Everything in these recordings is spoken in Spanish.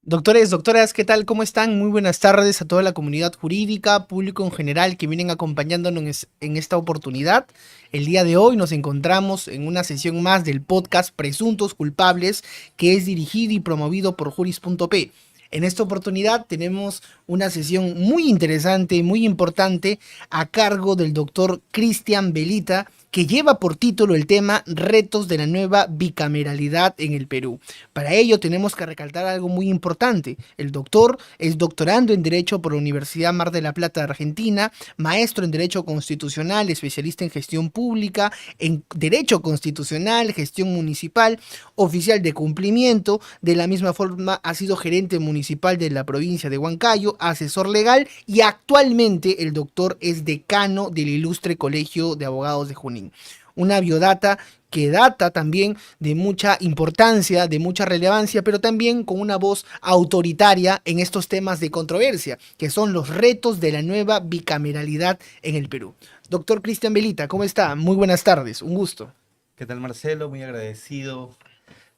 Doctores, doctoras, ¿qué tal? ¿Cómo están? Muy buenas tardes a toda la comunidad jurídica, público en general que vienen acompañándonos en esta oportunidad. El día de hoy nos encontramos en una sesión más del podcast Presuntos Culpables, que es dirigido y promovido por Juris.p. En esta oportunidad tenemos una sesión muy interesante, muy importante, a cargo del doctor Cristian Belita, que lleva por título el tema Retos de la nueva bicameralidad en el Perú. Para ello tenemos que recalcar algo muy importante. El doctor es doctorando en Derecho por la Universidad Mar de la Plata de Argentina, maestro en Derecho Constitucional, especialista en gestión pública, en Derecho Constitucional, gestión municipal, oficial de cumplimiento. De la misma forma ha sido gerente municipal de la provincia de Huancayo, asesor legal y actualmente el doctor es decano del Ilustre Colegio de Abogados de Junín. Una biodata que data también de mucha importancia, de mucha relevancia, pero también con una voz autoritaria en estos temas de controversia, que son los retos de la nueva bicameralidad en el Perú. Doctor Cristian Belita, ¿cómo está? Muy buenas tardes, un gusto. ¿Qué tal, Marcelo? Muy agradecido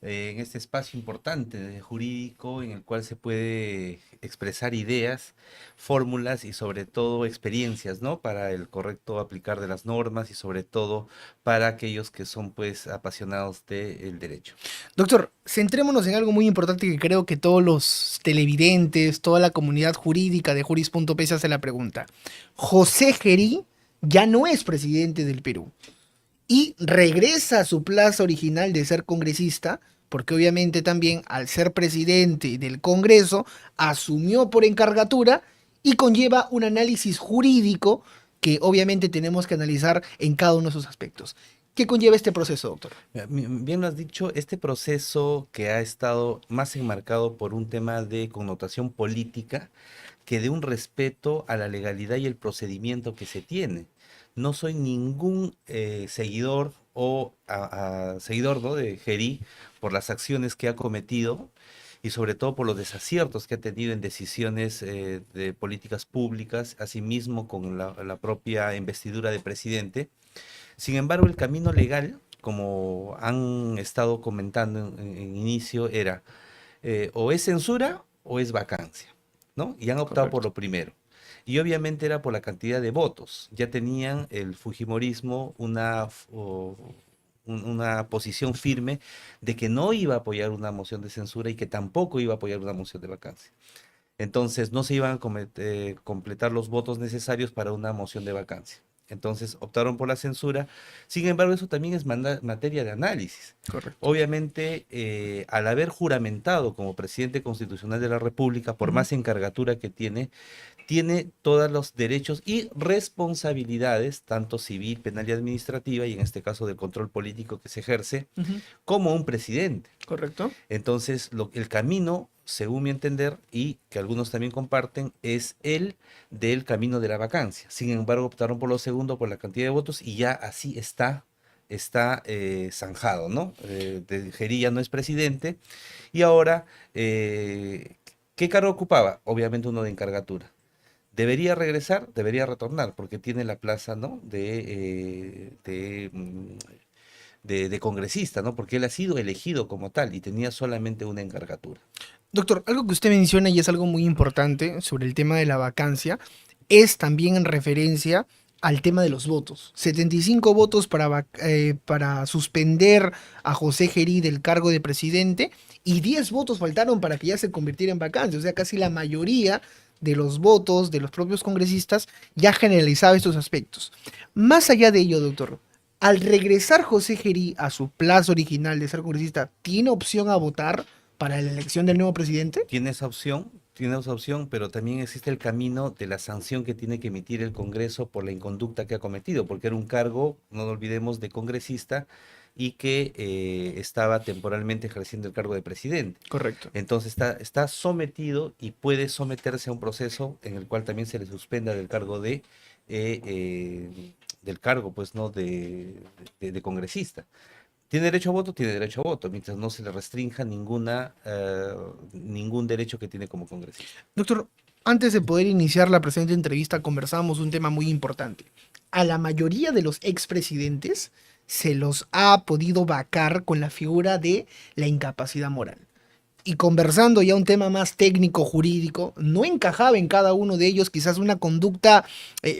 en este espacio importante de jurídico en el cual se puede expresar ideas, fórmulas y sobre todo experiencias, ¿no? Para el correcto aplicar de las normas y sobre todo para aquellos que son pues apasionados del derecho. Doctor, centrémonos en algo muy importante que creo que todos los televidentes, toda la comunidad jurídica de Juris.p se hace la pregunta. José Gerí ya no es presidente del Perú y regresa a su plaza original de ser congresista, porque obviamente también al ser presidente del Congreso asumió por encargatura y conlleva un análisis jurídico que obviamente tenemos que analizar en cada uno de sus aspectos. ¿Qué conlleva este proceso, doctor? Bien lo has dicho, este proceso que ha estado más enmarcado por un tema de connotación política que de un respeto a la legalidad y el procedimiento que se tiene. No soy ningún seguidor seguidor, ¿no?, de Gerí por las acciones que ha cometido y sobre todo por los desaciertos que ha tenido en decisiones de políticas públicas, asimismo con la propia investidura de presidente. Sin embargo, el camino legal, como han estado comentando en inicio, era o es censura o es vacancia, ¿no? Y han optado por Correcto. lo primero. Y obviamente era por la cantidad de votos. Ya tenían el Fujimorismo una posición firme de que no iba a apoyar una moción de censura y que tampoco iba a apoyar una moción de vacancia. Entonces no se iban a completar los votos necesarios para una moción de vacancia. Entonces optaron por la censura. Sin embargo, eso también es materia de análisis. Correcto. Obviamente, al haber juramentado como presidente constitucional de la República, por Ujú, más encargatura que tiene todos los derechos y responsabilidades, tanto civil, penal y administrativa, y en este caso del control político que se ejerce, ujú. como un presidente. Correcto. Entonces, el camino, según mi entender, y que algunos también comparten, es el del camino de la vacancia. Sin embargo, optaron por lo segundo por la cantidad de votos y ya así está zanjado, ¿no? Gerí ya no es presidente y ahora, ¿qué cargo ocupaba? Obviamente uno de encargatura. Debería regresar, debería retornar, porque tiene la plaza, ¿no? De congresista, ¿no? Porque él ha sido elegido como tal y tenía solamente una encargatura. Doctor, algo que usted menciona y es algo muy importante sobre el tema de la vacancia es también en referencia al tema de los votos. 75 votos para suspender a José Gerí del cargo de presidente y 10 votos faltaron para que ya se convirtiera en vacancia. O sea, casi la mayoría de los votos de los propios congresistas ya generalizaba estos aspectos. Más allá de ello, doctor, al regresar José Gerí a su plaza original de ser congresista, ¿tiene opción a votar para la elección del nuevo presidente? Tiene esa opción, pero también existe el camino de la sanción que tiene que emitir el Congreso por la inconducta que ha cometido, porque era un cargo, no lo olvidemos, de congresista y que estaba temporalmente ejerciendo el cargo de presidente. Correcto. Entonces está sometido y puede someterse a un proceso en el cual también se le suspenda eh, eh, del cargo, pues, ¿no? De congresista. ¿Tiene derecho a voto? Tiene derecho a voto, mientras no se le restrinja ningún derecho que tiene como congresista. Doctor, antes de poder iniciar la presente entrevista, conversamos un tema muy importante. A la mayoría de los expresidentes se los ha podido vacar con la figura de la incapacidad moral. y conversando ya un tema más técnico, jurídico, no encajaba en cada uno de ellos quizás una conducta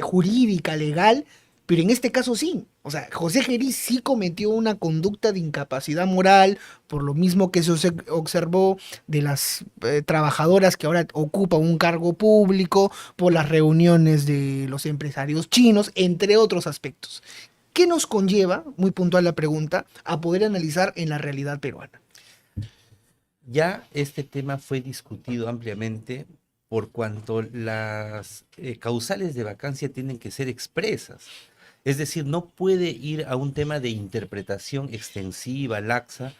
jurídica, legal, pero en este caso sí. O sea, José Gerí sí cometió una conducta de incapacidad moral, por lo mismo que se observó de las trabajadoras que ahora ocupan un cargo público, por las reuniones de los empresarios chinos, entre otros aspectos. ¿Qué nos conlleva, muy puntual la pregunta, a poder analizar en la realidad peruana? Ya este tema fue discutido ampliamente por cuanto las causales de vacancia tienen que ser expresas. Es decir, no puede ir a un tema de interpretación extensiva, laxa,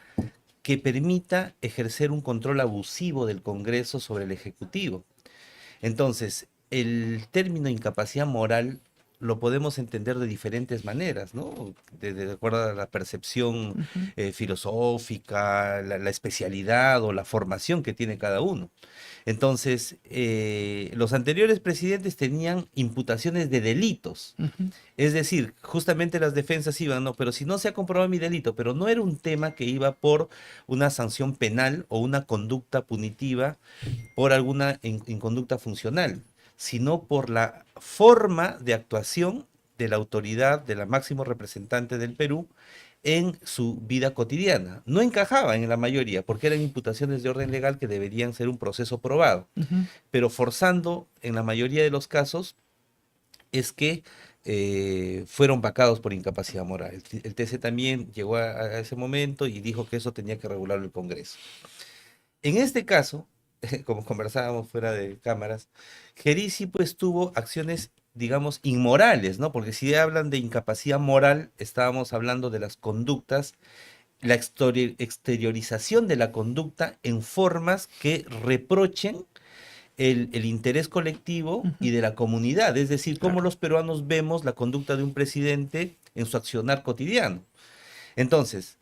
que permita ejercer un control abusivo del Congreso sobre el Ejecutivo. Entonces, el término incapacidad moral lo podemos entender de diferentes maneras, ¿no? De acuerdo a la percepción Ujú. filosófica, la especialidad o la formación que tiene cada uno. Entonces, los anteriores presidentes tenían imputaciones de delitos. Ujú. Es decir, justamente las defensas iban, no, pero si no se ha comprobado mi delito, pero no era un tema que iba por una sanción penal o una conducta punitiva por alguna inconducta funcional, sino por la forma de actuación de la autoridad, de la máximo representante del Perú en su vida cotidiana. No encajaba en la mayoría porque eran imputaciones de orden legal que deberían ser un proceso probado, Ujú. pero forzando en la mayoría de los casos es que fueron vacados por incapacidad moral. El TC también llegó a ese momento y dijo que eso tenía que regularlo el Congreso. En este caso, como conversábamos fuera de cámaras, Gerisi pues tuvo acciones, digamos, inmorales, ¿no? Porque si hablan de incapacidad moral, estábamos hablando de las conductas, la exteriorización de la conducta en formas que reprochen el interés colectivo Ujú. y de la comunidad, es decir, cómo Claro. los peruanos vemos la conducta de un presidente en su accionar cotidiano. Entonces,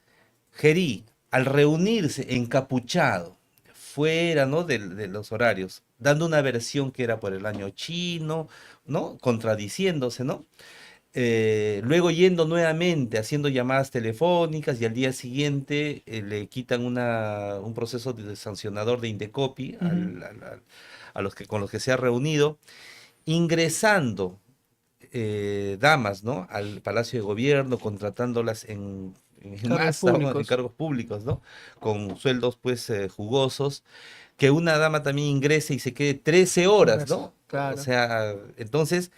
Gerí, al reunirse encapuchado, fuera, ¿no? de los horarios, dando una versión que era por el año chino, ¿no? Contradiciéndose, ¿no? Luego yendo nuevamente, haciendo llamadas telefónicas y al día siguiente le quitan un proceso de sancionador de Indecopi Ujú. a los que, con los que se ha reunido, ingresando damas, ¿no? Al Palacio de Gobierno, contratándolas en Cargos masa, ¿no? En públicos. cargos públicos, ¿no? Con sueldos, pues, jugosos. Que una dama también ingrese y se quede 13 horas, Horas. ¿no? O Claro. sea, entonces,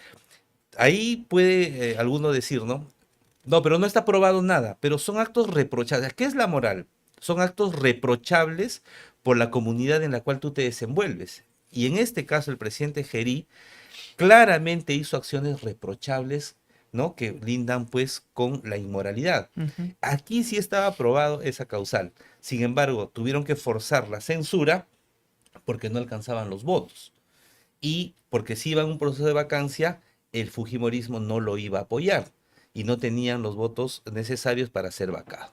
ahí puede alguno decir, ¿no? No, pero no está probado nada, pero son actos reprochables. ¿Qué es la moral? Son actos reprochables por la comunidad en la cual tú te desenvuelves. Y en este caso, el presidente Gerí claramente hizo acciones reprochables, ¿no? Que lindan pues con la inmoralidad. Ujú. Aquí sí estaba aprobado esa causal. Sin embargo, tuvieron que forzar la censura porque no alcanzaban los votos. Y porque si iba en un proceso de vacancia, el fujimorismo no lo iba a apoyar y no tenían los votos necesarios para ser vacado.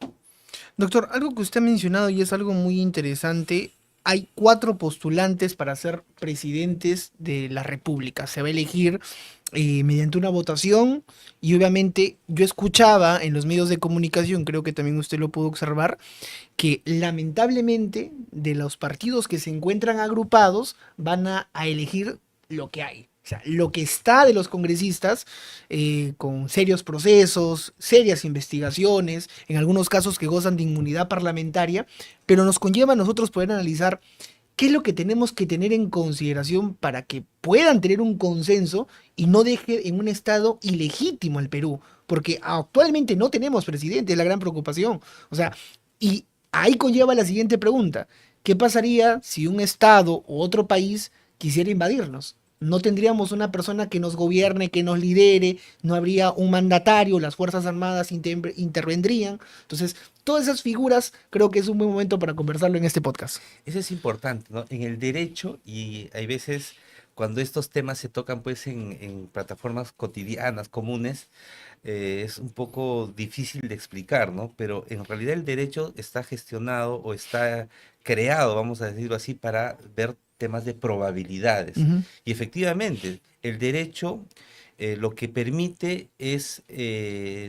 Doctor, algo que usted ha mencionado y es algo muy interesante, hay 4 postulantes para ser presidentes de la República. Se va a elegir mediante una votación y obviamente yo escuchaba en los medios de comunicación, creo que también usted lo pudo observar, que lamentablemente de los partidos que se encuentran agrupados van a elegir lo que hay. O sea, lo que está de los congresistas con serios procesos, serias investigaciones, en algunos casos que gozan de inmunidad parlamentaria, pero nos conlleva a nosotros poder analizar qué es lo que tenemos que tener en consideración para que puedan tener un consenso y no deje en un estado ilegítimo al Perú, porque actualmente no tenemos presidente, es la gran preocupación. O sea, y ahí conlleva la siguiente pregunta. ¿Qué pasaría si un estado u otro país quisiera invadirnos? No tendríamos una persona que nos gobierne, que nos lidere, no habría un mandatario, las Fuerzas Armadas intervendrían. Entonces, todas esas figuras creo que es un buen momento para conversarlo en este podcast. Eso es importante, ¿no? En el derecho, y hay veces cuando estos temas se tocan pues en plataformas cotidianas, comunes, es un poco difícil de explicar, ¿no? Pero en realidad el derecho está gestionado o está creado, vamos a decirlo así, para ver temas de probabilidades. Ujú. Y efectivamente, el derecho lo que permite es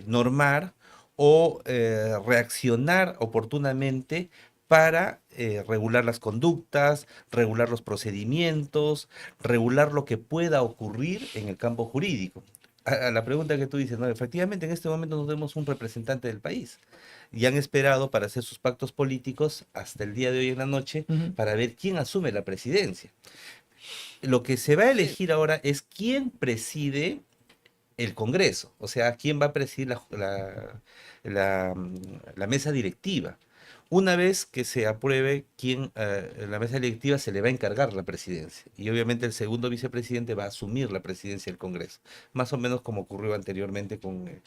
normar o reaccionar oportunamente para regular las conductas, regular los procedimientos, regular lo que pueda ocurrir en el campo jurídico. A la pregunta que tú dices, no, efectivamente en este momento no tenemos un representante del país y han esperado para hacer sus pactos políticos hasta el día de hoy en la noche para ver quién asume la presidencia. Lo que se va a elegir ahora es quién preside el Congreso, o sea, quién va a presidir la mesa directiva. Una vez que se apruebe quién, la mesa directiva se le va a encargar la presidencia y obviamente el segundo vicepresidente va a asumir la presidencia del Congreso, más o menos como ocurrió anteriormente con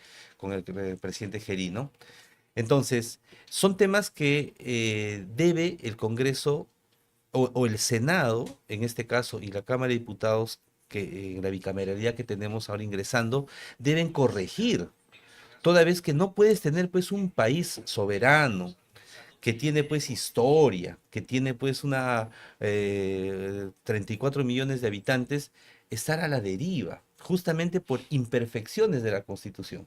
el presidente Gerino. Entonces, son temas que debe el Congreso o el Senado, en este caso, y la Cámara de Diputados, que en la bicameralidad que tenemos ahora ingresando, deben corregir, toda vez que no puedes tener pues un país soberano, que tiene pues historia, que tiene pues 34 millones de habitantes, estar a la deriva, justamente por imperfecciones de la Constitución.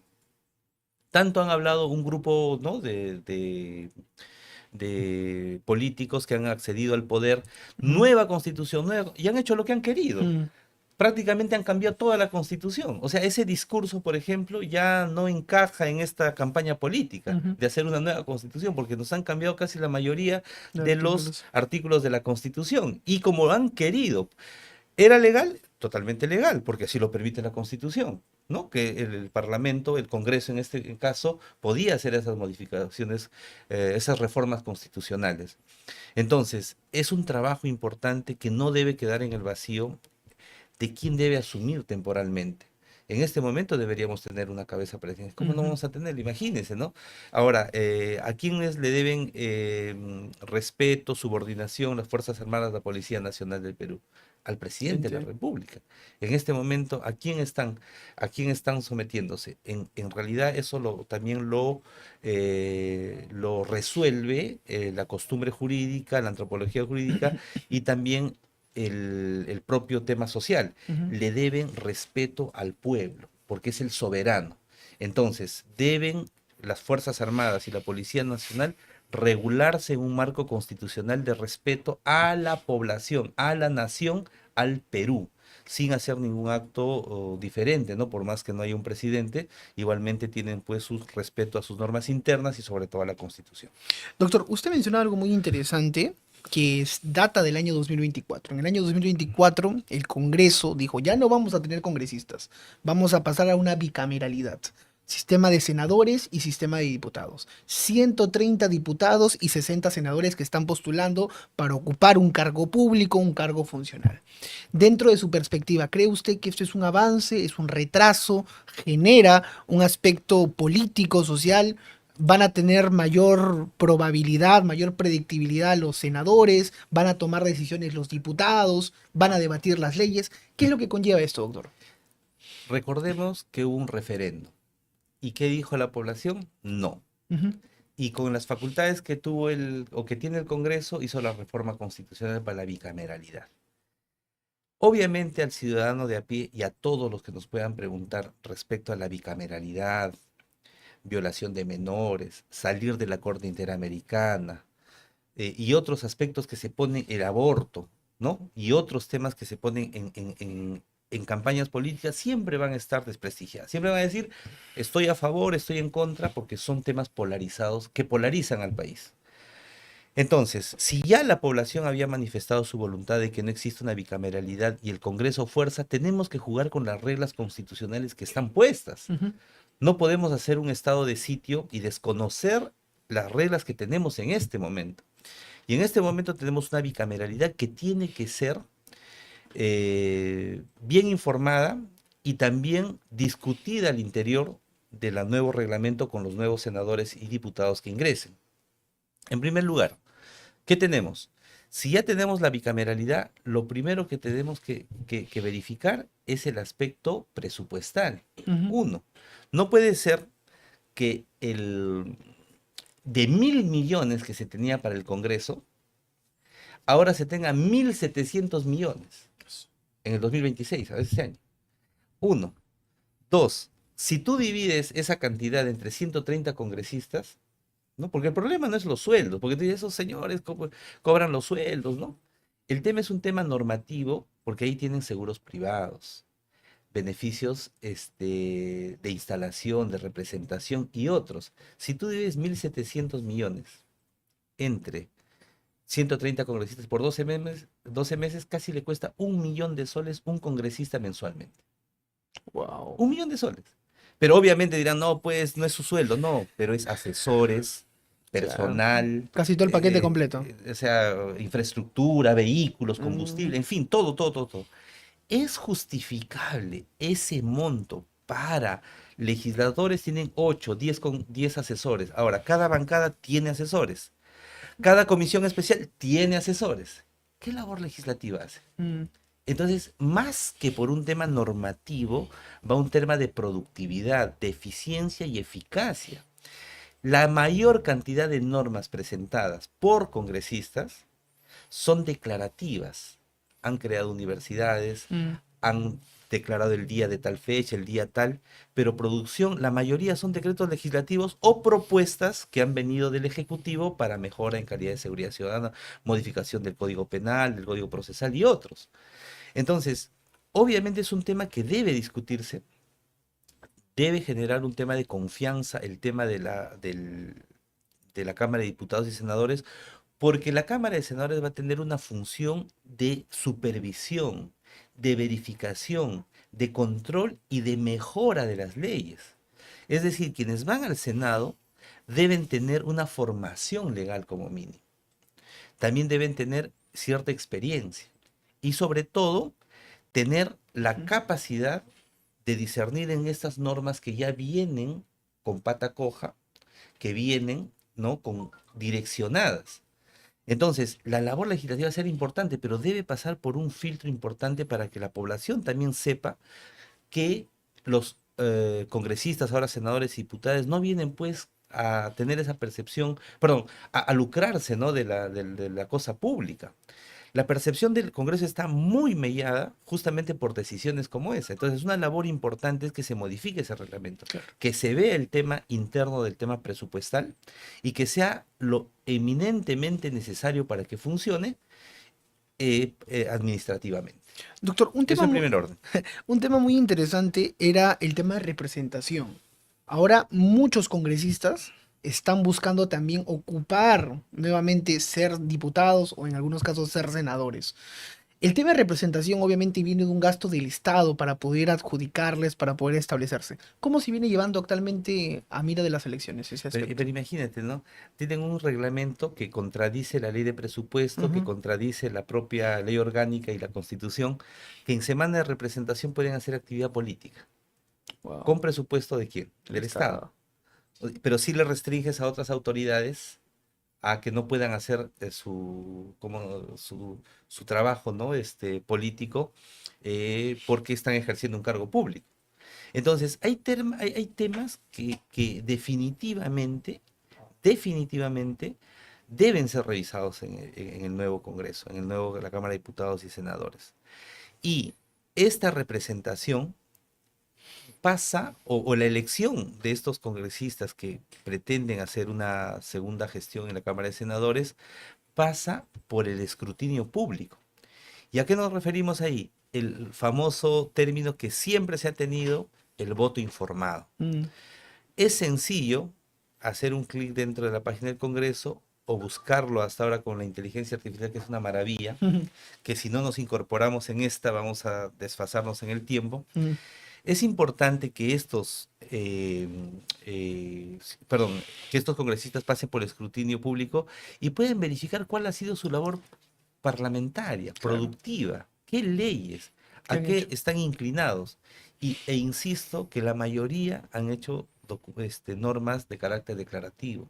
Tanto han hablado un grupo, ¿no?, de políticos que han accedido al poder, nueva constitución, nueva, y han hecho lo que han querido. Prácticamente han cambiado toda la constitución. O sea, ese discurso, por ejemplo, ya no encaja en esta campaña política de hacer una nueva constitución, porque nos han cambiado casi la mayoría de los artículos de la constitución. Y como han querido, ¿era legal? Totalmente legal, porque así lo permite la constitución, ¿no? Que el Parlamento, el Congreso en este caso, podía hacer esas modificaciones, esas reformas constitucionales. Entonces, es un trabajo importante que no debe quedar en el vacío de quién debe asumir temporalmente. En este momento deberíamos tener una cabeza presidencial. ¿Cómo no vamos a tener? Imagínense, ¿no? Ahora, ¿a quiénes le deben respeto, subordinación las Fuerzas Armadas, la Policía Nacional del Perú? Al presidente de la República. En este momento, a quién están sometiéndose? En realidad eso también lo resuelve la costumbre jurídica, la antropología jurídica y también el propio tema social. Le deben respeto al pueblo, porque es el soberano. Entonces, deben las Fuerzas Armadas y la Policía Nacional regularse en un marco constitucional de respeto a la población, a la nación, al Perú, sin hacer ningún acto diferente, ¿no? Por más que no haya un presidente, igualmente tienen pues su respeto a sus normas internas y sobre todo a la Constitución. Doctor, usted mencionaba algo muy interesante que data del año 2024. En el año 2024 el Congreso dijo, ya no vamos a tener congresistas, vamos a pasar a una bicameralidad. Sistema de senadores y sistema de diputados. 130 diputados y 60 senadores que están postulando para ocupar un cargo público, un cargo funcional. Dentro de su perspectiva, ¿cree usted que esto es un avance, es un retraso, genera un aspecto político, social? ¿Van a tener mayor probabilidad, mayor predictibilidad los senadores? ¿Van a tomar decisiones los diputados? ¿Van a debatir las leyes? ¿Qué es lo que conlleva esto, doctor? Recordemos que hubo un referendo. ¿Y qué dijo la población? No. Y con las facultades que tuvo o que tiene el Congreso, hizo la reforma constitucional para la bicameralidad. Obviamente al ciudadano de a pie y a todos los que nos puedan preguntar respecto a la bicameralidad, violación de menores, salir de la Corte Interamericana y otros aspectos que se ponen, el aborto, ¿no? Y otros temas que se ponen en campañas políticas, siempre van a estar desprestigiadas. Siempre van a decir, estoy a favor, estoy en contra, porque son temas polarizados que polarizan al país. Entonces, si ya la población había manifestado su voluntad de que no existe una bicameralidad y el Congreso fuerza, tenemos que jugar con las reglas constitucionales que están puestas. No podemos hacer un estado de sitio y desconocer las reglas que tenemos en este momento. Y en este momento tenemos una bicameralidad que tiene que ser bien informada y también discutida al interior del nuevo reglamento con los nuevos senadores y diputados que ingresen. En primer lugar, ¿qué tenemos? Si ya tenemos la bicameralidad, lo primero que tenemos que verificar es el aspecto presupuestal. Uno, no puede ser que de 1.000 millones que se tenía para el Congreso, ahora se tenga 1.700 millones en el 2026, a ese año. Uno. Dos, si tú divides esa cantidad entre 130 congresistas, ¿no? Porque el problema no es los sueldos, porque tú dices, esos señores cobran los sueldos, ¿no? El tema es un tema normativo, porque ahí tienen seguros privados, beneficios de instalación, de representación y otros. Si tú divides 1.700 millones entre 130 congresistas por 12 meses casi le cuesta 1 millón de soles un congresista mensualmente. Wow. 1 millón de soles. Pero obviamente dirán, no, pues no es su sueldo, no, pero es asesores, Claro. personal, Casi todo el paquete completo. o sea, infraestructura, vehículos, Mm, combustible, en fin, todo, todo, todo, todo. ¿Es justificable ese monto para legisladores? Tienen 8, 10 con 10 asesores. Ahora, cada bancada tiene asesores. Cada comisión especial tiene asesores. ¿Qué labor legislativa hace? mm, Entonces, más que por un tema normativo, va un tema de productividad, de eficiencia y eficacia. La mayor cantidad de normas presentadas por congresistas son declarativas. Han creado universidades, mm. han declarado el día de tal fecha, el día tal, pero producción, la mayoría son decretos legislativos o propuestas que han venido del Ejecutivo para mejora en calidad de seguridad ciudadana, modificación del Código Penal, del Código Procesal y otros. Entonces, obviamente es un tema que debe discutirse, debe generar un tema de confianza, el tema de la Cámara de Diputados y Senadores, porque la Cámara de Senadores va a tener una función de supervisión, de verificación, de control y de mejora de las leyes. Es decir, quienes van al Senado deben tener una formación legal como mínimo. También deben tener cierta experiencia y sobre todo tener la capacidad de discernir en estas normas que ya vienen con pata coja, que vienen, ¿no?, con direccionadas. Entonces, la labor legislativa va a ser importante, pero debe pasar por un filtro importante para que la población también sepa que los congresistas, ahora senadores y diputados, no vienen pues a tener esa percepción, perdón, a lucrarse, ¿no?, de la cosa pública. La percepción del Congreso está muy mellada justamente por decisiones como esa. Entonces, una labor importante es que se modifique ese reglamento, Claro. que se vea el tema interno del tema presupuestal y que sea lo eminentemente necesario para que funcione administrativamente. Doctor, Eso en primer orden. un tema muy interesante era el tema de representación. Ahora muchos congresistas están buscando también ocupar nuevamente ser diputados o en algunos casos ser senadores. El tema de representación obviamente viene de un gasto del Estado para poder adjudicarles, para poder establecerse. ¿Cómo se viene llevando actualmente a mira de las elecciones ese aspecto? Pero imagínate, ¿no? Tienen un reglamento que contradice la ley de presupuesto, que Ujú. contradice la propia ley orgánica y la Constitución, que en semana de representación pueden hacer actividad política. ¿Con Wow, presupuesto de quién? el Del Estado. Estado. Pero sí le restringes a otras autoridades a que no puedan hacer su trabajo, ¿no? Político, porque están ejerciendo un cargo público. Entonces, hay temas que definitivamente deben ser revisados en el nuevo Congreso, la Cámara de Diputados y Senadores. Y esta representación pasa, o la elección de estos congresistas que pretenden hacer una segunda gestión en la Cámara de Senadores, pasa por el escrutinio público. ¿Y a qué nos referimos ahí? El famoso término que siempre se ha tenido, el voto informado. Mm. Es sencillo hacer un clic dentro de la página del Congreso o buscarlo hasta ahora con la inteligencia artificial, que es una maravilla, que si no nos incorporamos en esta vamos a desfasarnos en el tiempo. Mm. Es importante que perdón, que estos congresistas pasen por el escrutinio público y pueden verificar cuál ha sido su labor parlamentaria, Claro, productiva, qué leyes, ¿qué a han qué hecho? están inclinados. E insisto que la mayoría han hecho normas de carácter declarativo,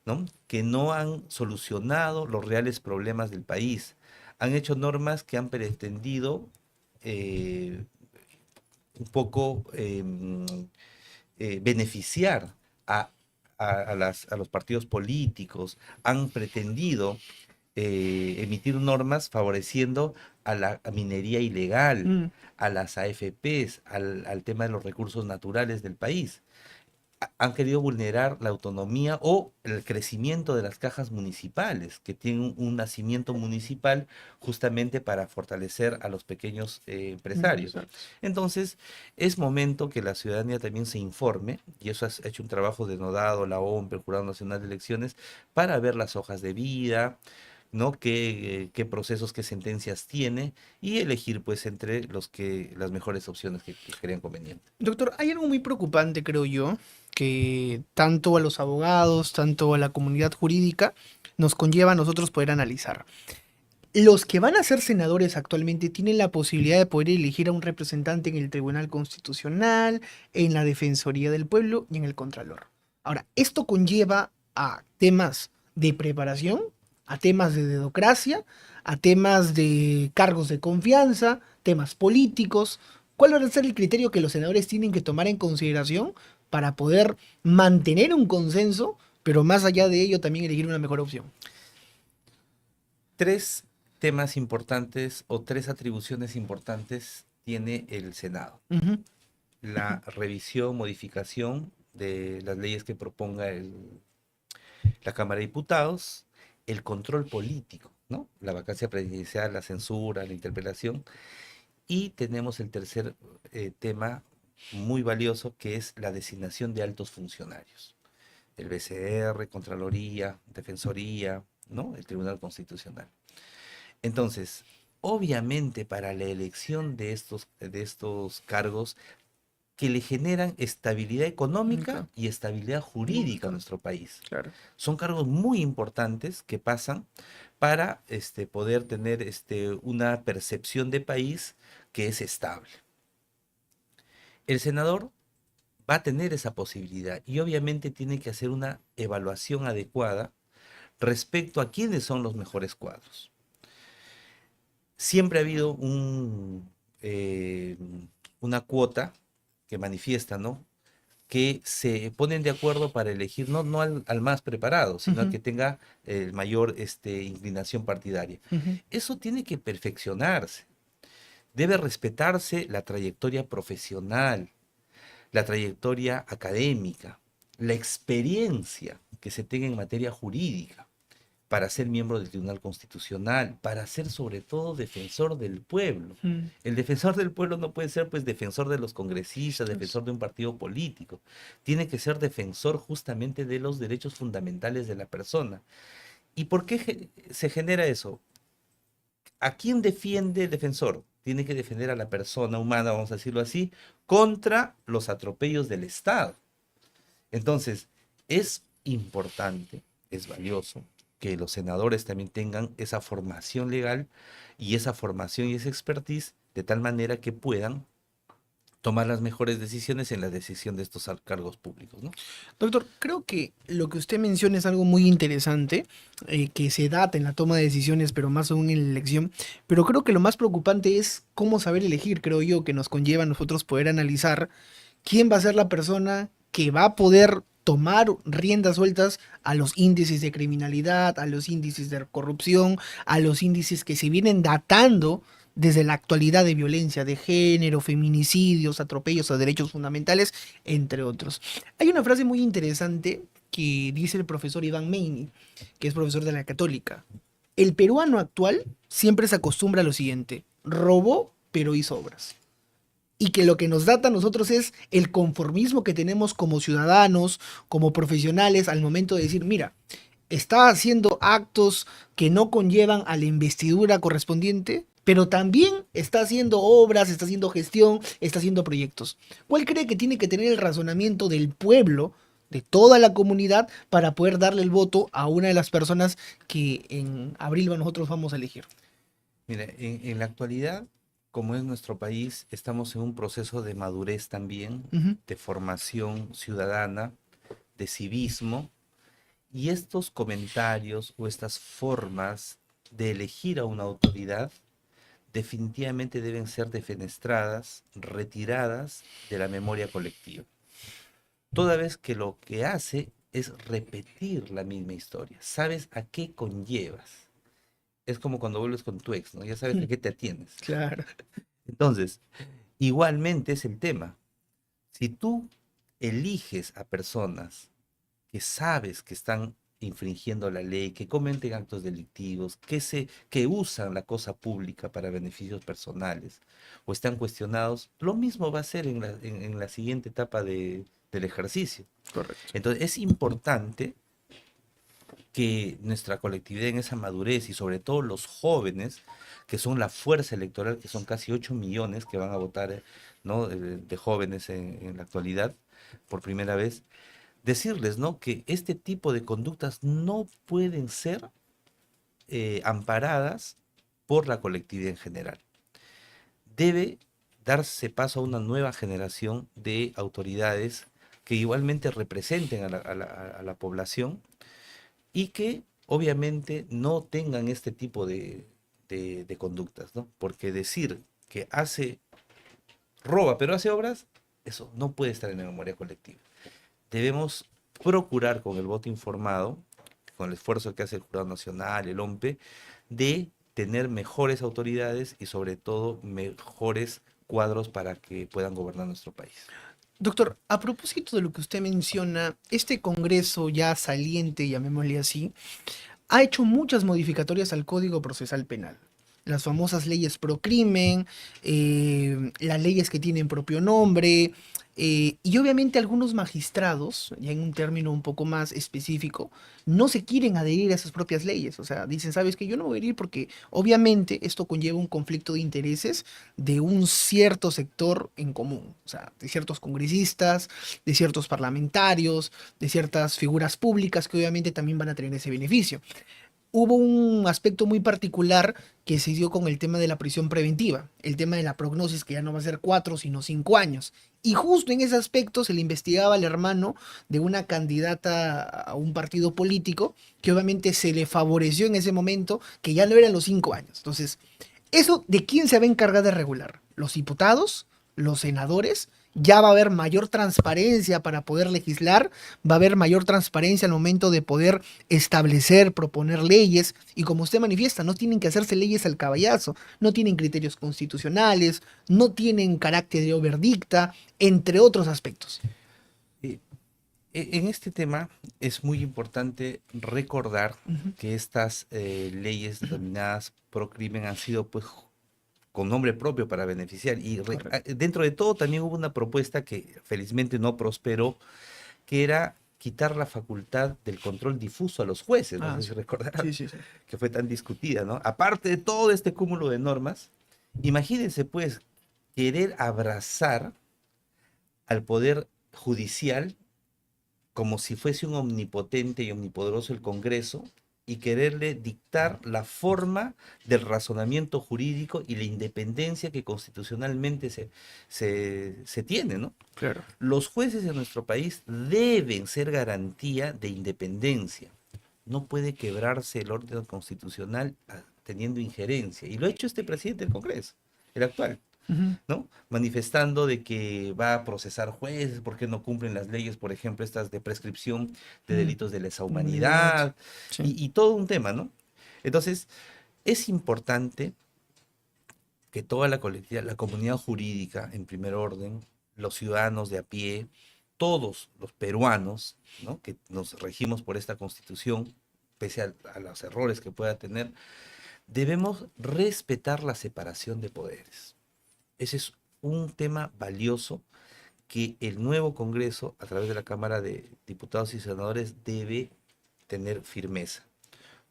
¿no?, que no han solucionado los reales problemas del país. Han hecho normas que han pretendido eh, un poco beneficiar a, a los partidos políticos, han pretendido emitir normas favoreciendo a la minería ilegal, Mm. a las AFPs, al tema de los recursos naturales del país. han querido vulnerar la autonomía o el crecimiento de las cajas municipales, que tienen un nacimiento municipal justamente para fortalecer a los pequeños empresarios. Empresarios. Entonces, es momento que la ciudadanía también se informe, y eso ha hecho un trabajo denodado la OMP, el Jurado Nacional de Elecciones, para ver las hojas de vida, ¿no? Qué procesos, qué sentencias tiene, y elegir pues entre las mejores opciones que crean conveniente. Doctor, hay algo muy preocupante, creo yo, que tanto a los abogados, tanto a la comunidad jurídica, nos conlleva a nosotros poder analizar. Los que van a ser senadores actualmente tienen la posibilidad de poder elegir a un representante en el Tribunal Constitucional, en la Defensoría del Pueblo y en el Contralor. Ahora, esto conlleva a temas de preparación, a temas de dedocracia, a temas de cargos de confianza, temas políticos. ¿Cuál va a ser el criterio que los senadores tienen que tomar en consideración para poder mantener un consenso, pero más allá de ello también elegir una mejor opción? Tres temas importantes o tres atribuciones importantes tiene el Senado. Ujú, La revisión, modificación de las leyes que proponga la Cámara de Diputados, el control político, ¿no? La vacancia presidencial, la censura, la interpelación, y tenemos el tercer tema muy valioso, que es la designación de altos funcionarios. El BCR, Contraloría, Defensoría, ¿no? El Tribunal Constitucional. Entonces, obviamente para la elección de estos cargos que le generan estabilidad económica nunca. y estabilidad jurídica a nuestro país. Claro. Son cargos muy importantes que pasan para poder tener una percepción de país que es estable. El senador va a tener esa posibilidad y obviamente tiene que hacer una evaluación adecuada respecto a quiénes son los mejores cuadros. Siempre ha habido una cuota que manifiesta, ¿no? Que se ponen de acuerdo para elegir no al más preparado, sino al Ujú, que tenga mayor inclinación partidaria. ujú. Eso tiene que perfeccionarse. Debe respetarse la trayectoria profesional, la trayectoria académica, la experiencia que se tenga en materia jurídica para ser miembro del Tribunal Constitucional, para ser sobre todo defensor del pueblo. Mm, El defensor del pueblo no puede ser pues defensor de los congresistas, pues, defensor de un partido político. Tiene que ser defensor justamente de los derechos fundamentales de la persona. ¿Y por qué se genera eso? ¿A quién defiende el defensor? Tiene que defender a la persona humana, vamos a decirlo así, contra los atropellos del Estado. Entonces, es importante, es valioso que los senadores también tengan esa formación legal y esa formación y esa expertise de tal manera que puedan tomar las mejores decisiones en la decisión de estos cargos públicos, ¿no? doctor, creo que lo que usted menciona es algo muy interesante, que se data en la toma de decisiones, pero más aún en la elección. Pero creo que lo más preocupante es cómo saber elegir, creo yo, que nos conlleva a nosotros poder analizar quién va a ser la persona que va a poder tomar riendas sueltas a los índices de criminalidad, a los índices de corrupción, a los índices que se vienen datando desde la actualidad de violencia de género, feminicidios, atropellos a derechos fundamentales, entre otros. Hay una frase muy interesante que dice el profesor Iván Meini, que es profesor de la Católica. El peruano actual siempre se acostumbra a lo siguiente: robó, pero hizo obras. Y que lo que nos data a nosotros es el conformismo que tenemos como ciudadanos, como profesionales, al momento de decir, mira, está haciendo actos que no conllevan a la investidura correspondiente, pero también está haciendo obras, está haciendo gestión, está haciendo proyectos. ¿Cuál cree que tiene que tener el razonamiento del pueblo, de toda la comunidad, para poder darle el voto a una de las personas que en abril nosotros vamos a elegir? Mira, en la actualidad, como es nuestro país, estamos en un proceso de madurez también, Ujú, de formación ciudadana, de civismo, y estos comentarios o estas formas de elegir a una autoridad definitivamente deben ser defenestradas, retiradas de la memoria colectiva. Toda vez que lo que hace es repetir la misma historia, sabes a qué conllevas. Es como cuando vuelves con tu ex, ¿no? Ya sabes a qué te atienes. claro. Entonces, igualmente es el tema. Si tú eliges a personas que sabes que están infringiendo la ley, que cometen actos delictivos, que usan la cosa pública para beneficios personales o están cuestionados, lo mismo va a ser en la siguiente etapa del ejercicio. Correcto. Entonces es importante que nuestra colectividad en esa madurez y sobre todo los jóvenes, que son la fuerza electoral, que son casi 8 millones que van a votar, ¿no? De jóvenes en la actualidad por primera vez, decirles, ¿no? Que este tipo de conductas no pueden ser amparadas por la colectividad en general. Debe darse paso a una nueva generación de autoridades que igualmente representen a la población y que obviamente no tengan este tipo de conductas, ¿no? Porque decir que roba pero hace obras, eso no puede estar en la memoria colectiva. Debemos procurar con el voto informado, con el esfuerzo que hace el Jurado Nacional, el OMPE, de tener mejores autoridades y sobre todo mejores cuadros para que puedan gobernar nuestro país. Doctor, a propósito de lo que usted menciona, este Congreso ya saliente, llamémosle así, ha hecho muchas modificatorias al Código Procesal Penal. Las famosas leyes pro crimen, las leyes que tienen propio nombre, y obviamente algunos magistrados, ya en un término un poco más específico, no se quieren adherir a esas propias leyes. O sea, dicen, sabes que yo no voy a ir porque obviamente esto conlleva un conflicto de intereses de un cierto sector en común. O sea, de ciertos congresistas, de ciertos parlamentarios, de ciertas figuras públicas que obviamente también van a tener ese beneficio. Hubo un aspecto muy particular que se dio con el tema de la prisión preventiva, el tema de la prognosis que ya no va a ser 4 sino 5 años. Y justo en ese aspecto se le investigaba al hermano de una candidata a un partido político que obviamente se le favoreció en ese momento que ya no eran los 5 años. Entonces, ¿eso de quién se va a encargar de regular? ¿Los diputados? ¿Los senadores? Ya va a haber mayor transparencia para poder legislar, va a haber mayor transparencia al momento de poder establecer, proponer leyes, y como usted manifiesta, no tienen que hacerse leyes al caballazo, no tienen criterios constitucionales, no tienen carácter de overdicta, entre otros aspectos. Eh, En este tema es muy importante recordar Ujú. que estas leyes denominadas pro crimen han sido pues con nombre propio para beneficiar y Correcto. dentro de todo también hubo una propuesta que felizmente no prosperó, que era quitar la facultad del control difuso a los jueces, no Ah, sé si sí. recordarán Sí, sí, sí. que fue tan discutida, ¿no? Aparte de todo este cúmulo de normas, imagínense pues querer abrazar al poder judicial como si fuese un omnipotente y omnipoderoso el Congreso y quererle dictar la forma del razonamiento jurídico y la independencia que constitucionalmente se tiene, ¿no? Claro. Los jueces de nuestro país deben ser garantía de independencia. No puede quebrarse el orden constitucional teniendo injerencia. Y lo ha hecho este presidente del Congreso, el actual. Ujú. ¿No? Manifestando de que va a procesar jueces porque no cumplen las leyes, por ejemplo, estas de prescripción de Ujú. delitos de lesa Humanidad. humanidad Sí. y todo un tema, ¿no? Entonces, es importante que toda la colectividad, la comunidad jurídica en primer orden, los ciudadanos de a pie, todos los peruanos, ¿no? Que nos regimos por esta constitución, pese a los errores que pueda tener, debemos respetar la separación de poderes. Ese es un tema valioso que el nuevo Congreso, a través de la Cámara de Diputados y Senadores, debe tener firmeza.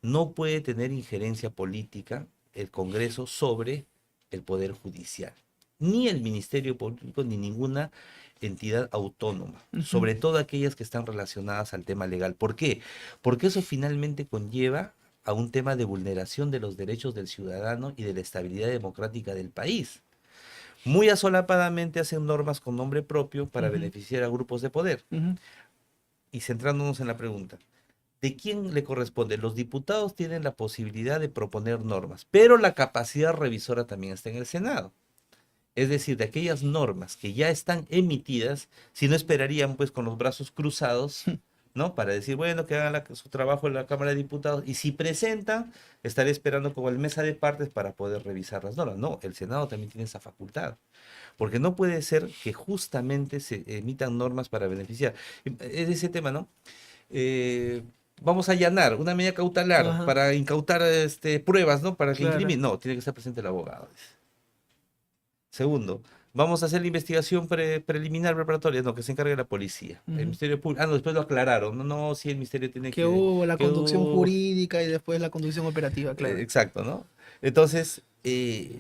No puede tener injerencia política el Congreso sobre el Poder Judicial, ni el Ministerio Público, ni ninguna entidad autónoma, Ujú. sobre todo aquellas que están relacionadas al tema legal. ¿Por qué? Porque eso finalmente conlleva a un tema de vulneración de los derechos del ciudadano y de la estabilidad democrática del país. Muy asolapadamente hacen normas con nombre propio para Ujú. beneficiar a grupos de poder. Ujú. Y centrándonos en la pregunta, ¿de quién le corresponde? Los diputados tienen la posibilidad de proponer normas, pero la capacidad revisora también está en el Senado. Es decir, de aquellas normas que ya están emitidas, si no esperarían pues con los brazos cruzados ¿no? Para decir, bueno, que hagan su trabajo en la Cámara de Diputados, y si presentan, estaré esperando como el mesa de partes para poder revisar las normas. No, el Senado también tiene esa facultad, porque no puede ser que justamente se emitan normas para beneficiar. Es ese tema, ¿no? Eh, Vamos a allanar una medida cautelar Ajá, para incautar pruebas, ¿no? Para que claro. incrimine. No, tiene que estar presente el abogado. Segundo, vamos a hacer la investigación preliminar preparatoria, no, que se encargue la policía. El Ujú. Ministerio Público, no, después lo aclararon, no, no, sí, el Ministerio tiene Que hubo la que conducción jurídica y después la conducción operativa, claro. exacto, ¿no? Entonces,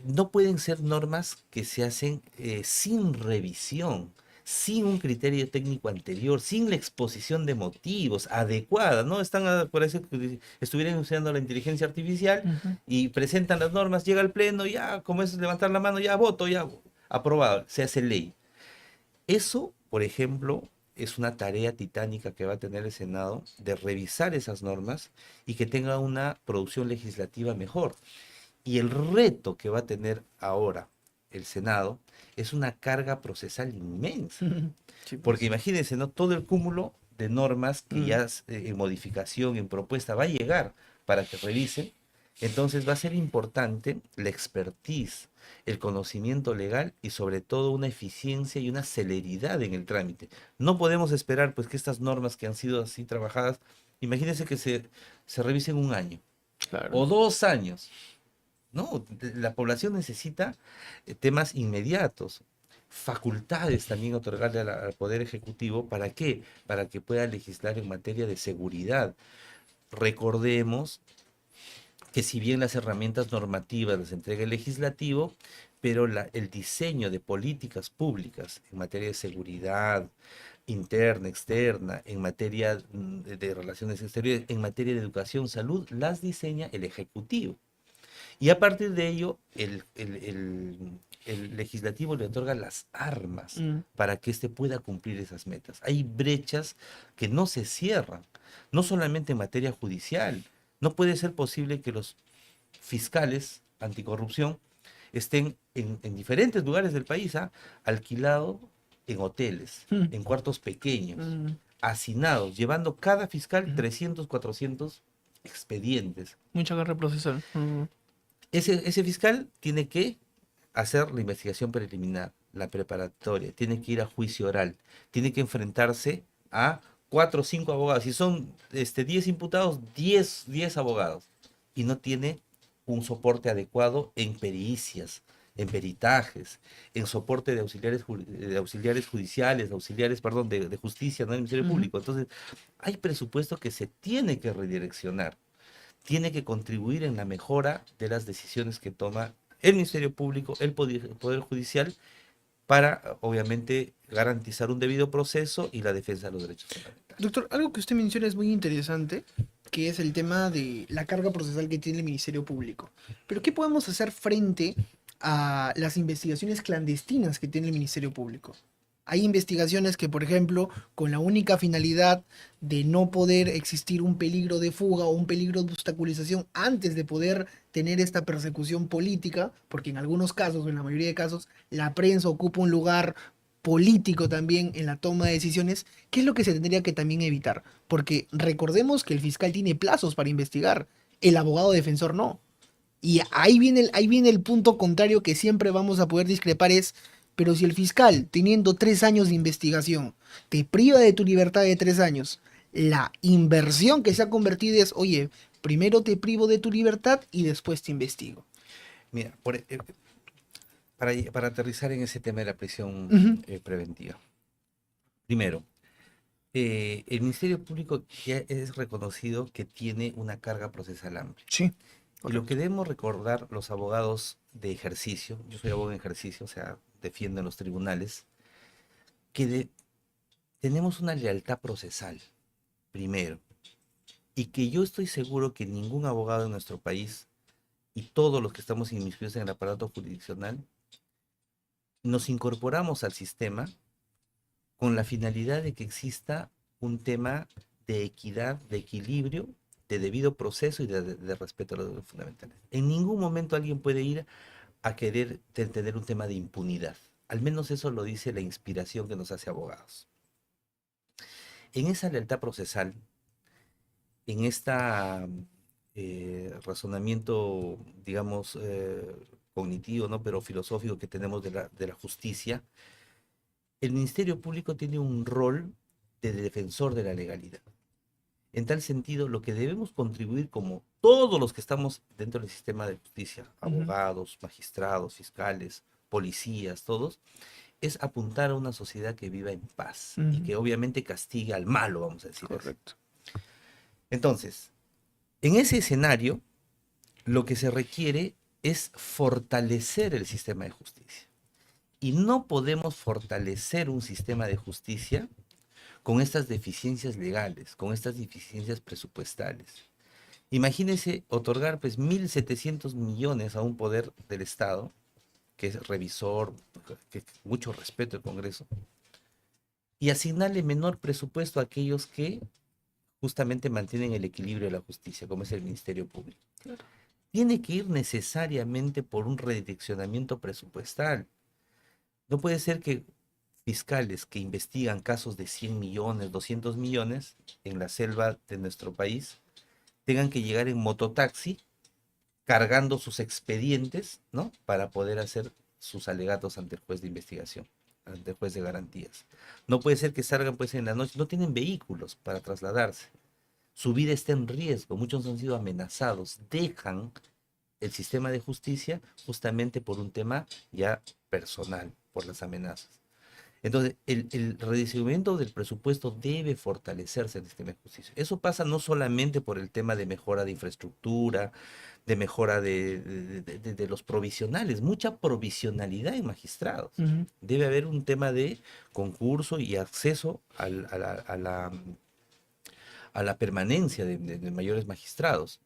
no pueden ser normas que se hacen sin revisión, sin un criterio técnico anterior, sin la exposición de motivos adecuada, ¿no? Están, parece que estuvieran usando la inteligencia artificial Ujú. y presentan las normas, llega al pleno, ya, como es levantar la mano, ya voto, ya aprobado, se hace ley. Eso, por ejemplo, es una tarea titánica que va a tener el Senado de revisar esas normas y que tenga una producción legislativa mejor. Y el reto que va a tener ahora el Senado es una carga procesal inmensa. Sí, Porque pues. imagínense, ¿no? Todo el cúmulo de normas que Mm. ya en modificación, en propuesta, va a llegar para que revisen. Entonces va a ser importante la expertise, el conocimiento legal y sobre todo una eficiencia y una celeridad en el trámite. No podemos esperar pues que estas normas que han sido así trabajadas, imagínense que se revisen un año Claro. o 2 años. No, la población necesita temas inmediatos, facultades también otorgarle al Poder Ejecutivo. ¿Para qué? Para que pueda legislar en materia de seguridad. Recordemos que si bien las herramientas normativas las entrega el legislativo, pero el diseño de políticas públicas en materia de seguridad interna, externa, en materia de relaciones exteriores, en materia de educación, salud, las diseña el Ejecutivo. Y a partir de ello, el legislativo le otorga las armas Mm. para que éste pueda cumplir esas metas. Hay brechas que no se cierran, no solamente en materia judicial. No puede ser posible que los fiscales anticorrupción estén en diferentes lugares del país, alquilados en hoteles, Mm. en cuartos pequeños, Mm. hacinados, llevando cada fiscal Ujú. 300, 400 expedientes. Mucha carga procesal. Mm. Ese fiscal tiene que hacer la investigación preliminar, la preparatoria, tiene que ir a juicio oral, tiene que enfrentarse a 4 o 5 abogados. Si son 10 imputados, 10 abogados. Y no tiene un soporte adecuado en pericias, en peritajes, en soporte de auxiliares judiciales, auxiliares, de justicia, no del Ministerio Ujú. Público. Entonces, hay presupuesto que se tiene que redireccionar, tiene que contribuir en la mejora de las decisiones que toma el Ministerio Público, el Poder Judicial, para obviamente garantizar un debido proceso y la defensa de los derechos fundamentales. Doctor, algo que usted menciona es muy interesante, que es el tema de la carga procesal que tiene el Ministerio Público. Pero ¿qué podemos hacer frente a las investigaciones clandestinas que tiene el Ministerio Público? Hay investigaciones que, por ejemplo, con la única finalidad de no poder existir un peligro de fuga o un peligro de obstaculización antes de poder tener esta persecución política, porque en algunos casos, o en la mayoría de casos, la prensa ocupa un lugar político también en la toma de decisiones. ¿Qué es lo que se tendría que también evitar? Porque recordemos que el fiscal tiene plazos para investigar, el abogado defensor no. Y ahí viene el punto contrario que siempre vamos a poder discrepar es, pero si el fiscal, teniendo 3 años de investigación, te priva de tu libertad de 3 años, la inversión que se ha convertido es, oye, primero te privo de tu libertad y después te investigo. Mira, para aterrizar en ese tema de la prisión Ujú. preventiva. Primero, el Ministerio Público ya es reconocido que tiene una carga procesal amplia. Sí, Y lo que correcto. debemos recordar los abogados de ejercicio, yo soy abogado en ejercicio, o sea, defiendo en los tribunales, que tenemos una lealtad procesal, primero, y que yo estoy seguro que ningún abogado en nuestro país y todos los que estamos inmiscuidos en el aparato jurisdiccional nos incorporamos al sistema con la finalidad de que exista un tema de equidad, de equilibrio, de debido proceso y de respeto a los derechos fundamentales. En ningún momento alguien puede ir a querer tener un tema de impunidad. Al menos eso lo dice la inspiración que nos hace abogados. En esa lealtad procesal, en esta razonamiento, digamos, cognitivo, ¿no? Pero filosófico que tenemos de la justicia, el Ministerio Público tiene un rol de defensor de la legalidad. En tal sentido, lo que debemos contribuir como todos los que estamos dentro del sistema de justicia, Ujú, abogados, magistrados, fiscales, policías, todos, es apuntar a una sociedad que viva en paz y ujú. que obviamente castiga al malo, vamos a decir así. Correcto. Entonces, en ese escenario, lo que se requiere es fortalecer el sistema de justicia. Y no podemos fortalecer un sistema de justicia con estas deficiencias legales, con estas deficiencias presupuestales. Imagínense otorgar pues 1.700 millones a un poder del Estado, que es revisor, que mucho respeto al Congreso, y asignarle menor presupuesto a aquellos que justamente mantienen el equilibrio de la justicia, como es el Ministerio Público. Claro. Tiene que ir necesariamente por un redireccionamiento presupuestal. No puede ser que fiscales que investigan casos de 100 millones, 200 millones en la selva de nuestro país tengan que llegar en mototaxi cargando sus expedientes, ¿no? Para poder hacer sus alegatos ante el juez de investigación, ante el juez de garantías. No puede ser que salgan pues en la noche, no tienen vehículos para trasladarse. Su vida está en riesgo, muchos han sido amenazados, dejan el sistema de justicia justamente por un tema ya personal, por las amenazas. Entonces, el redistribuimiento del presupuesto debe fortalecerse en el sistema de justicia. Eso pasa no solamente por el tema de mejora de infraestructura, de mejora de los provisionales, mucha provisionalidad en magistrados. Ujú, Debe haber un tema de concurso y acceso a la permanencia de mayores magistrados.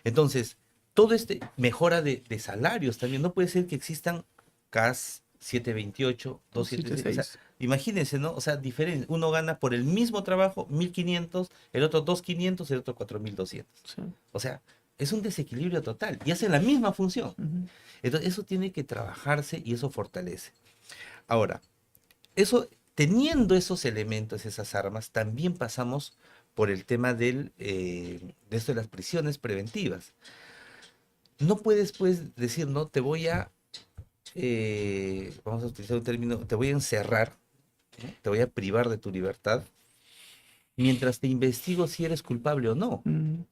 Entonces, todo este mejora de salarios también. No puede ser que existan CAS 728, 276. O sea, 276. imagínense, ¿no? O sea, diferente. Uno gana por el mismo trabajo 1.500, el otro 2.500, el otro 4.200. Sí. O sea, es un desequilibrio total y hacen la misma función. Ujú, Entonces, eso tiene que trabajarse y eso fortalece. Ahora, eso, teniendo esos elementos, esas armas, también pasamos por el tema de esto de las prisiones preventivas. No puedes, pues, decir, no, te voy a, vamos a utilizar un término, te voy a encerrar, ¿no? Te voy a privar de tu libertad, mientras te investigo si eres culpable o no. ujú.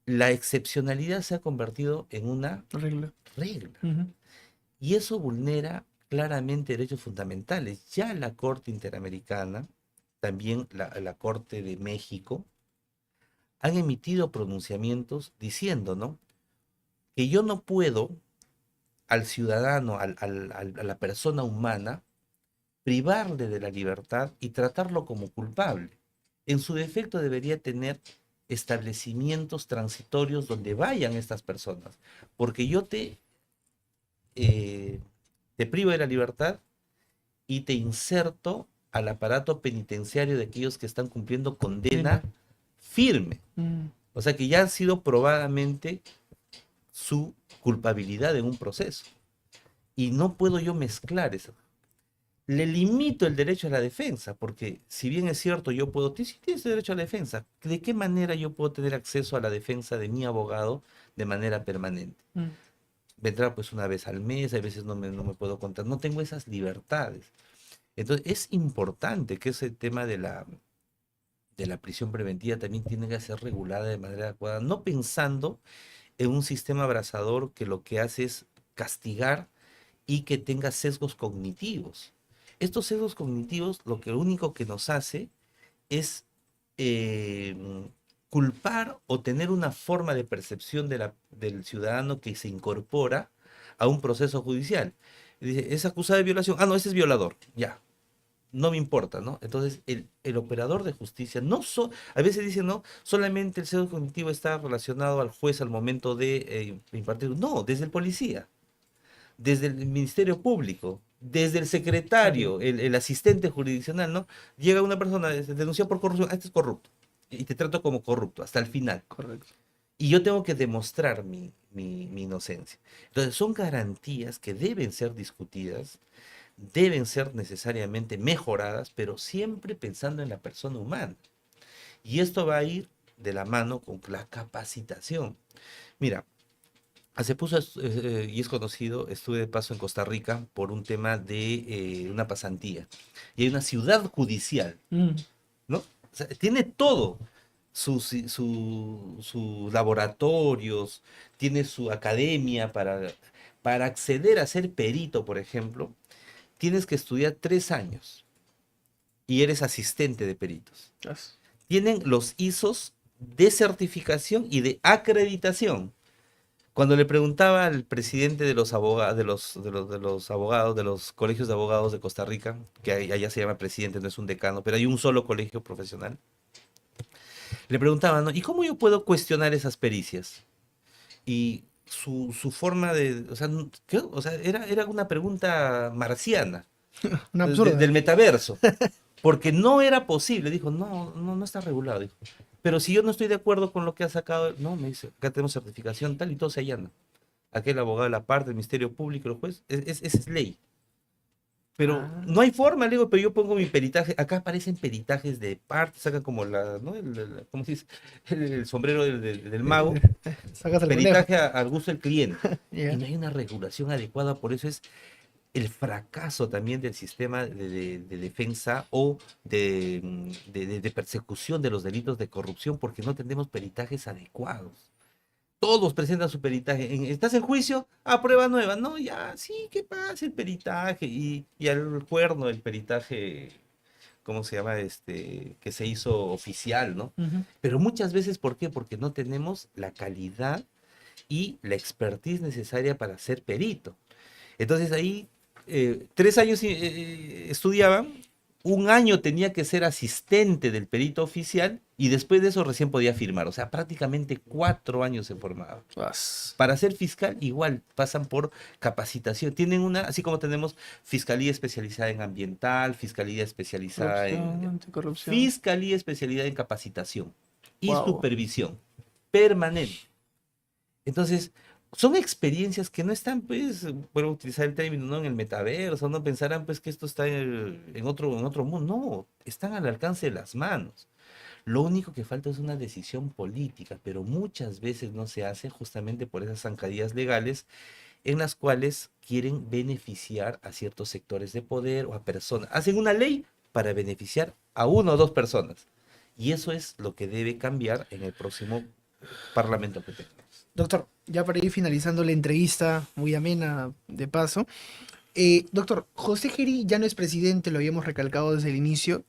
La excepcionalidad se ha convertido en una Regla. regla Ujú, y eso vulnera claramente derechos fundamentales. Ya la Corte Interamericana, también la Corte de México, han emitido pronunciamientos diciendo, ¿no? Que yo no puedo al ciudadano, a la persona humana, privarle de la libertad y tratarlo como culpable. En su defecto debería tener establecimientos transitorios donde vayan estas personas, porque yo eh, te privo de la libertad y te inserto al aparato penitenciario de aquellos que están cumpliendo condena pena. firme. Mm, O sea que ya han sido probadamente su culpabilidad en un proceso. Y no puedo yo mezclar eso. Le limito el derecho a la defensa, porque si bien es cierto, yo puedo, sí tienes derecho a la defensa, ¿de qué manera yo puedo tener acceso a la defensa de mi abogado de manera permanente? mm, Vendrá pues una vez al mes, a veces no me puedo contar, no tengo esas libertades. Entonces es importante que ese tema de la prisión preventiva también tiene que ser regulada de manera adecuada, no pensando en un sistema abrasador que lo que hace es castigar y que tenga sesgos cognitivos. Estos sesgos cognitivos lo que único que nos hace es eh, culpar o tener una forma de percepción del ciudadano que se incorpora a un proceso judicial. Dice, es acusado de violación. Ah, no, ese es violador. Ya, no me importa, ¿no? Entonces, el operador de justicia, a veces dicen, no, solamente el sesgo cognitivo está relacionado al juez al momento de impartir. No, desde el policía, desde el Ministerio Público, desde el claro, secretario, el asistente jurisdiccional, ¿no? Llega una persona, se denuncia por corrupción, ah, este es corrupto, y te trato como corrupto hasta el final. correcto. Y yo tengo que demostrar mi inocencia. Entonces, son garantías que deben ser discutidas, deben ser necesariamente mejoradas, pero siempre pensando en la persona humana. Y esto va a ir de la mano con la capacitación. Mira, hace puso, y es conocido, estuve de paso en Costa Rica por un tema de una pasantía. Y hay una ciudad judicial, Mm. ¿no? O sea, tiene todo. Sus laboratorios, tiene su academia para acceder a ser perito, por ejemplo, tienes que estudiar 3 años y eres asistente de peritos. As- Tienen los ISOs de certificación y de acreditación. Cuando le preguntaba al presidente de los abogados, de los abogados, de los colegios de abogados de Costa Rica, que allá se llama presidente, no es un decano, pero hay un solo colegio profesional, le preguntaba, ¿no? ¿Y cómo yo puedo cuestionar esas pericias? Y su forma de, o sea, ¿qué? O sea, era una pregunta marciana, Una absurda. del metaverso. Porque no era posible. Dijo, no, no, no está regulado. Dijo, pero si yo no estoy de acuerdo con lo que ha sacado, no, me dice, acá tenemos certificación tal y todo se allana. Aquel abogado de la parte, el Ministerio Público, el juez, es ley. Pero Ah. no hay forma, le digo, pero yo pongo mi peritaje, acá aparecen peritajes de parte, saca como la, ¿no? ¿Cómo se dice? El sombrero del mago, Sacas el conejo. peritaje al gusto del cliente. Y Ya. no hay una regulación adecuada, por eso es el fracaso también del sistema de defensa o de persecución de los delitos de corrupción porque no tenemos peritajes adecuados. Todos presentan su peritaje. ¿Estás en juicio? Ah, prueba nueva. No, ya, sí, ¿qué pasa? El peritaje. Y al cuerno el peritaje, ¿cómo se llama? Que se hizo oficial, ¿no? Ujú. Pero muchas veces, ¿por qué? Porque no tenemos la calidad y la expertise necesaria para ser perito. Entonces ahí 3 años estudiaban, un año tenía que ser asistente del perito oficial y después de eso recién podía firmar. O sea, prácticamente 4 años se formaba. As- Para ser fiscal, igual pasan por capacitación. Tienen una, así como tenemos fiscalía especializada en ambiental, Corrupción, anticorrupción. fiscalía especializada en capacitación y Wow. supervisión permanente. Entonces, son experiencias que no están, pues, puedo utilizar el término, ¿no? En el metaverso, no pensarán, pues, que esto está en otro mundo. No, están al alcance de las manos. Lo único que falta es una decisión política, pero muchas veces no se hace justamente por esas zancadillas legales en las cuales quieren beneficiar a ciertos sectores de poder o a personas. Hacen una ley para beneficiar a una o dos personas. Y eso es lo que debe cambiar en el próximo parlamento que tengamos. Doctor, ya para ir finalizando la entrevista, muy amena de paso. Doctor, José Geri ya no es presidente, lo habíamos recalcado desde el inicio.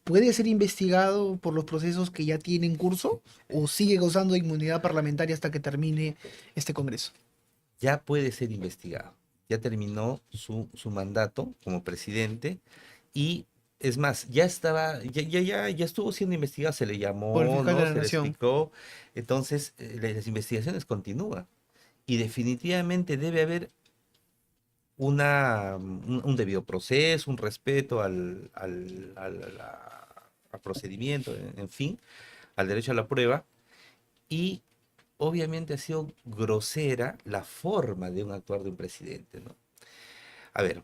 ¿Puede ser investigado por los procesos que ya tiene en curso o sigue gozando de inmunidad parlamentaria hasta que termine este Congreso? Ya puede ser investigado. Ya terminó su mandato como presidente y es más, ya estuvo siendo investigado, se le Por el llamó, fiscal de ¿no? la Se le Nación. explicó. Entonces, las investigaciones continúan y definitivamente debe haber un debido proceso, un respeto al procedimiento, en fin, al derecho a la prueba y obviamente ha sido grosera la forma de un actuar de un presidente, ¿no? A ver,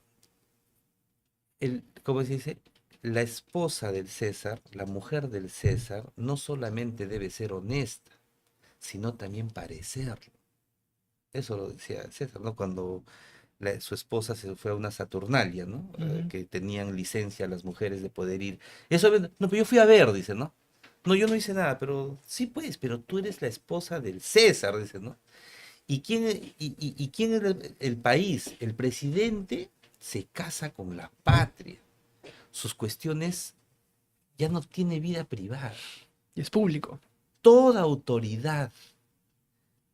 ¿cómo se dice? La esposa del César, la mujer del César, no solamente debe ser honesta, sino también parecerlo. Eso lo decía César, ¿no? Cuando su esposa se fue a una Saturnalia, ¿no? Ujú. Que tenían licencia las mujeres de poder ir. Eso, no, pero yo fui a ver, dice, ¿no? No, yo no hice nada, pero sí, pues, pero tú eres la esposa del César, dice, ¿no? ¿Y quién es el país? El presidente se casa con la patria. Sus cuestiones ya no tiene vida privada. Y es público. Toda autoridad,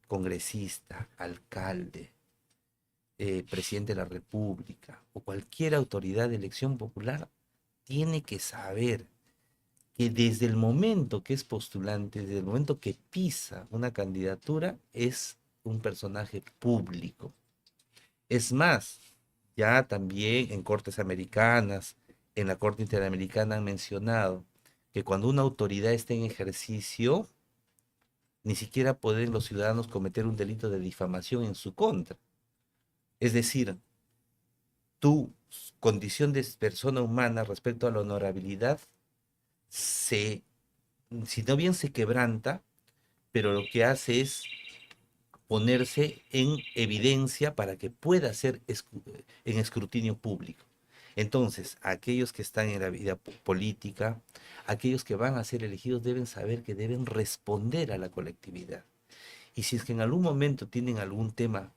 congresista, alcalde, presidente de la República o cualquier autoridad de elección popular, tiene que saber que desde el momento que es postulante, desde el momento que pisa una candidatura, es un personaje público. Es más, ya también en cortes americanas, en la Corte Interamericana han mencionado que cuando una autoridad está en ejercicio, ni siquiera pueden los ciudadanos cometer un delito de difamación en su contra. Es decir, tu condición de persona humana respecto a la honorabilidad se si no bien se quebranta, pero lo que hace es ponerse en evidencia para que pueda ser en escrutinio público. Entonces, aquellos que están en la vida política, aquellos que van a ser elegidos deben saber que deben responder a la colectividad. Y si es que en algún momento tienen algún tema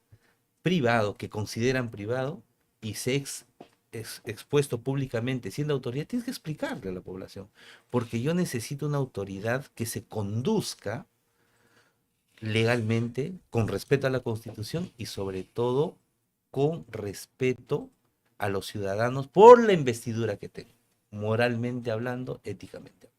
privado que consideran privado y es expuesto públicamente siendo autoridad, tienes que explicarle a la población, porque yo necesito una autoridad que se conduzca legalmente, con respeto a la Constitución y sobre todo con respeto a los ciudadanos por la investidura que tengo, moralmente hablando, éticamente hablando.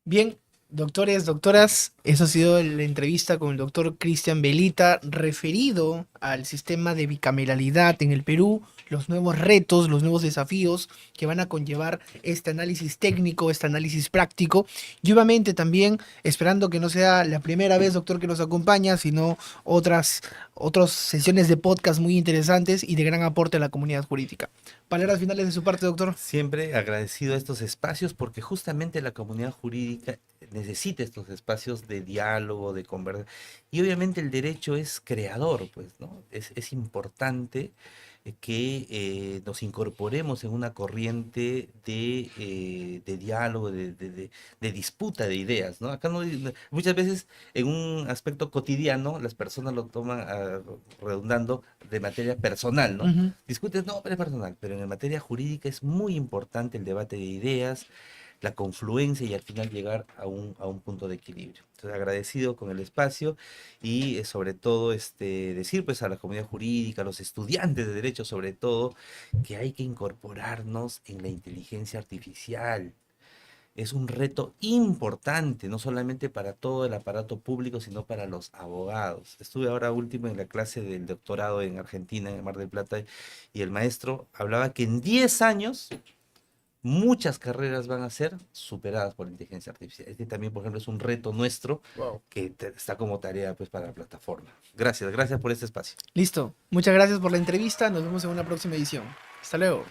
Bien, doctores, doctoras, eso ha sido la entrevista con el doctor Cristian Velita referido al sistema de bicameralidad en el Perú, los nuevos retos, los nuevos desafíos que van a conllevar este análisis técnico, este análisis práctico. Y obviamente también esperando que no sea la primera vez, doctor, que nos acompaña, sino otras sesiones de podcast muy interesantes y de gran aporte a la comunidad jurídica. Palabras finales de su parte, doctor. Siempre agradecido a estos espacios porque justamente la comunidad jurídica necesita estos espacios de diálogo, de conversación. Y obviamente el derecho es creador, pues, ¿no? Es importante que nos incorporemos en una corriente de diálogo, de disputa de ideas, ¿no? Acá muchas veces en un aspecto cotidiano las personas lo toman redundando de materia personal, ¿no? Ujú. Discutes, no, pero es personal, pero en materia jurídica es muy importante el debate de ideas, la confluencia y al final llegar a un punto de equilibrio. Entonces, agradecido con el espacio y sobre todo decir pues a la comunidad jurídica, a los estudiantes de derecho sobre todo, que hay que incorporarnos en la inteligencia artificial. Es un reto importante, no solamente para todo el aparato público, sino para los abogados. Estuve ahora último en la clase del doctorado en Argentina, en Mar del Plata, y el maestro hablaba que en 10 años muchas carreras van a ser superadas por la inteligencia artificial. Este también, por ejemplo, es un reto nuestro Wow. que está como tarea pues, para la plataforma. Gracias, gracias por este espacio. Listo. Muchas gracias por la entrevista. Nos vemos en una próxima edición. Hasta luego.